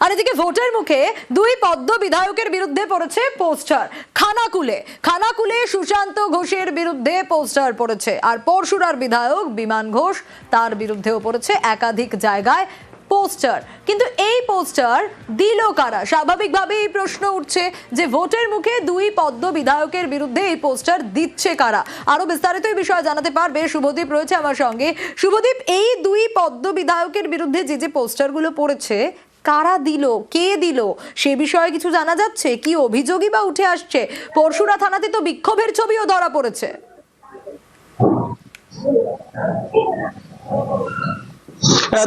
আর এদিকে ভোটের মুখে দুই পদ্ম বিধায়কের বিরুদ্ধে পড়েছে পোস্টার। খানাকুলে সুশান্ত ঘোষের বিরুদ্ধে পোস্টার পড়েছে, আর পরশুরার বিধায়ক বিমান ঘোষ তার বিরুদ্ধেও পড়েছে একাধিক জায়গায় পোস্টার। কিন্তু এই পোস্টার দিল কারা? স্বাভাবিকভাবেই এই প্রশ্ন উঠছে যে ভোটের মুখে দুই পদ্ম বিধায়কের বিরুদ্ধে এই পোস্টার দিচ্ছে কারা। আরো বিস্তারিত এই বিষয়ে জানাতে পারবে শুভদীপ, রয়েছে আমার সঙ্গে। শুভদীপ, এই দুই পদ্ম বিধায়কের বিরুদ্ধে যে পোস্টারগুলো পড়েছে, কারা দিল, কে দিল, সে বিষয়ে কিছু জানা যাচ্ছে? কি অভিযোগই বা উঠে আসছে? পরশুরা থানাতে তো বিক্ষোভের ছবিও ধরা পড়েছে।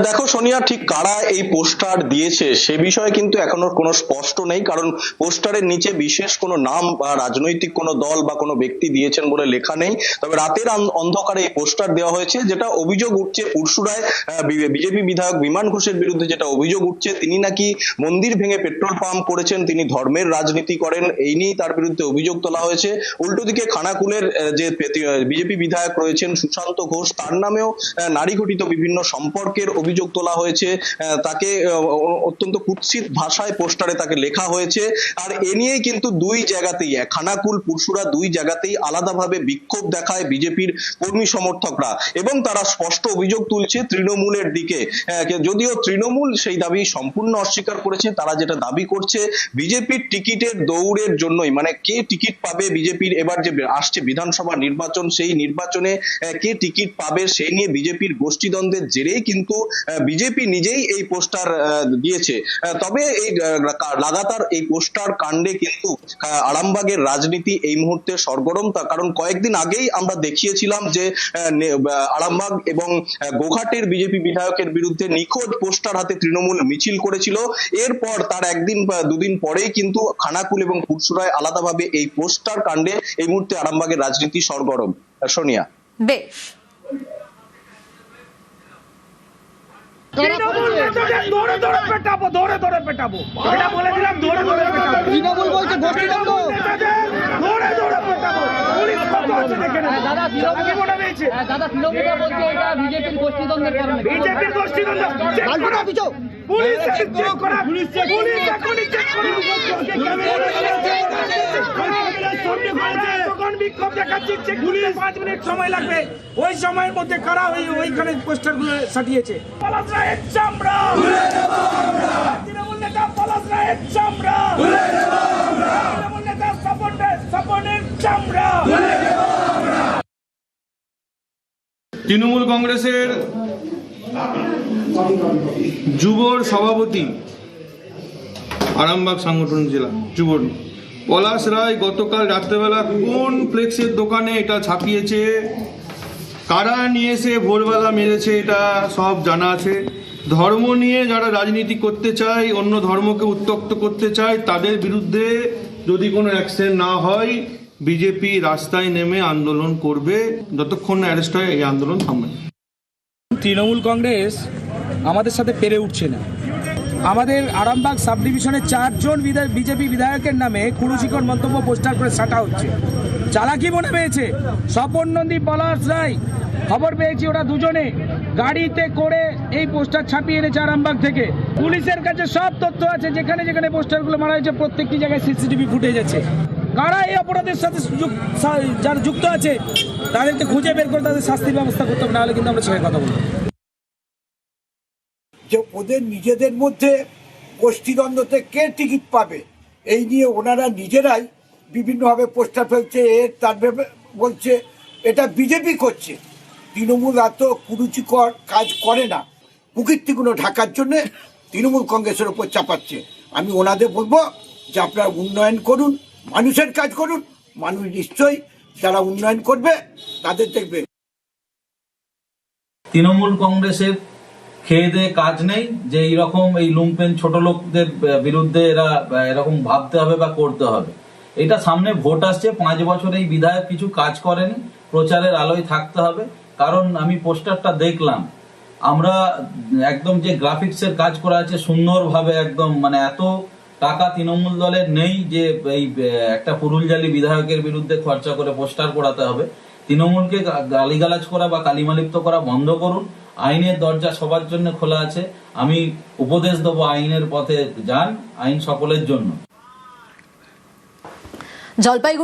দেখো সোনিয়া, ঠিক কারা এই পোস্টার দিয়েছে সে বিষয়ে কিন্তু এখনো কোনো স্পষ্ট নেই, কারণ পোস্টারের নিচে বিশেষ কোনো নাম বা রাজনৈতিক কোনো দল বা কোনো ব্যক্তি দিয়েছেন বলে লেখা নেই। তবে রাতের অন্ধকারে এই পোস্টার দেওয়া হয়েছে। যেটা অভিযোগ উঠছে পরশুরায় বিজেপি বিধায়ক বিমান ঘোষের বিরুদ্ধে, যেটা অভিযোগ উঠছে তিনি নাকি মন্দির ভেঙে পেট্রোল পাম্প করেছেন, তিনি ধর্মের রাজনীতি করেন, এই নিয়ে তার বিরুদ্ধে অভিযোগ তোলা হয়েছে। উল্টো দিকে খানাকুলের যে বিজেপি বিধায়ক রয়েছেন সুশান্ত ঘোষ, তার নামেও নারী ঘটিত বিভিন্ন সম্পর্কের অভিযোগ তোলা হয়েছে। তাকে অত্যন্ত কুৎসিত ভাষায় পোস্টারে তাকে লেখা হয়েছে। আর এ নিয়েই কিন্তু দুই জায়গাতেই, খানাকুল পরশুরা দুই জায়গাতেই আলাদাভাবে বিক্ষোভ দেখায় বিজেপির কর্মী সমর্থকরা, এবং তারা স্পষ্ট অভিযোগ তুলছে তৃণমূলের দিকে। যদিও তৃণমূল সেই দাবি সম্পূর্ণ অস্বীকার করেছে। তারা যেটা দাবি করছে, বিজেপির টিকিটের দৌড়ের জন্যই, মানে কে টিকিট পাবে বিজেপির এবার যে আসছে বিধানসভা নির্বাচন, সেই নির্বাচনে কে টিকিট পাবে সেই নিয়ে বিজেপির গোষ্ঠীদ্বন্দ্বের জেরেই কিন্তু বিজেপি নিজেই এই পোস্টার দিয়েছে। তবে এই লাগাতার এই পোস্টার কাণ্ডে কিন্তু আরামবাগের রাজনীতি এই মুহূর্তে সরগরম। তার কারণ কয়েকদিন আগেই আমরা দেখিয়েছিলাম যে আরামবাগ এবং গোঘাটের বিজেপি বিধায়কের বিরুদ্ধে নিখোঁজ পোস্টার হাতে তৃণমূল মিছিল করেছিল। এরপর তার একদিন বা দুদিন পরেই কিন্তু খানাকুল এবং পরশুরায় আলাদাভাবে এই পোস্টার কাণ্ডে এই মুহূর্তে আরামবাগের রাজনীতি সরগরম। সোনিয়া, বেশ। তৃণমূল নেতাদের ধরে ধরে পেটাবো, ধরে ধরে পেটাবো, এটা বলে দিলাম, ধরে ধরে পেটাবো। তৃণমূল বলছে গোষ্ঠীদ্বন্দ্ব, ধরে ধরে পেটাবো। পুলিশ কত আছে দেখে না দাদা, তৃণমূল মনে হয়েছে দাদা, তৃণমূল বলছে এটা বিজেপির গোষ্ঠীদ্বন্দ্বের কারণে। বিজেপির গোষ্ঠীদ্বন্দ্ব কালকে কিছু পুলিশ চেক করা, পুলিশ এখনই চেক করা। বিক্ষোভ দেখাচ্ছি, চেক করতে 5 মিনিট সময় লাগবে। ওই সময়ের মধ্যে কারা ওইখানে পোস্টার গুলো সাটিয়েছে? পলাশ রায়ের চামড়া তৃণমূল নেতা, পলাশ রায়ের চামড়া তৃণমূল নেতা, স্বপনের চামড়া। তৃণমূল কংগ্রেসের যুবর সভাপতি, আরামবাগ সাংগঠনিক জেলা যুবর পলাশ রায় গতকাল রাত্রেবেলা কোন ফ্লেক্সের দোকানে এটা ছাপিয়েছে, কারা নিয়ে এসে ভোরবেলা মেরেছে, এটা সব জানা আছে। ধর্ম নিয়ে যারা রাজনীতি করতে চায়, অন্য ধর্মকে উত্তক্ত করতে চায়, তাদের বিরুদ্ধে যদি কোনো অ্যাকশন না হয় বিজেপি রাস্তায় নেমে আন্দোলন করবে, যতক্ষণ না অ্যারেস্ট হয় এই আন্দোলন থামবে। তৃণমূল কংগ্রেস আমাদের সাথে পেরে উঠছে না। আমাদের আরামবাগ সাব ডিভিশনের 4 জন বিজেপি বিধায়কের নামে কুরুচিকর মন্তব্য পোস্টার করে সাটা হচ্ছে। চালাকি মনে পেয়েছে স্বপন নন্দী, পলাশ রায়, খবর পেয়েছি ওরা দুজনে গাড়িতে করে এই পোস্টার ছাপিয়ে এনেছে আরামবাগ থেকে। পুলিশের কাছে সব তথ্য আছে, যেখানে যেখানে পোস্টারগুলো মারা হয়েছে প্রত্যেকটি জায়গায় সিসিটিভি ফুটেজ আছে। কারা এই অপরাধের সাথে যারা যুক্ত আছে তাদেরকে খুঁজে বের করে তাদের শাস্তির ব্যবস্থা করতে হবে, নাহলে কিন্তু আমরা ছেড়ে কথা বলবো। যে ওদের নিজেদের মধ্যে গোষ্ঠীদ্বন্দ্বতে কে টিকিট পাবে এই নিয়ে ওনারা নিজেরাই বিভিন্নভাবে পোস্টার ফেলছে, তার বলছে এটা বিজেপি করছে। তৃণমূল এত কুরুচিকর কাজ করে না, কুকীর্তিগুলো ঢাকার জন্য তৃণমূল কংগ্রেসের উপর চাপাচ্ছে। আমি ওনাদের বলবো যে আপনারা উন্নয়ন করুন, মানুষের কাজ করুন, মানুষ নিশ্চয়ই যারা উন্নয়ন করবে তাদের দেখবে। তৃণমূল কংগ্রেসের খেয়ে দেয়ে কাজ নেই যে এইরকম এই লুম্পেন ছোট লোকদের বিরুদ্ধে এরা এরকম ভাবতে হবে বা করতে হবে। এটা সামনে ভোট আসছে, 5 বছর এই বিধায়ক কিছু কাজ করেনি, প্রচারের আলোয় থাকতে হবে। কারণ আমি পোস্টারটা দেখলাম, আমরা একদম যে গ্রাফিক্সের কাজ করা আছে সুন্দরভাবে, একদম মানে এত টাকা তৃণমূল দলের নেই যে এই একটা পুরুলজালি বিধায়কের বিরুদ্ধে খরচা করে পোস্টার করাতে হবে। তৃণমূলকে গালিগালাজ করা বা কালিমালিপ্ত করা বন্ধ করুন। আইনের দরজা সবার জন্য খোলা আছে। আমি উপদেশ দেবো আইনের পথে যান, আইন সকলের জন্য। জলপাইগুড়ি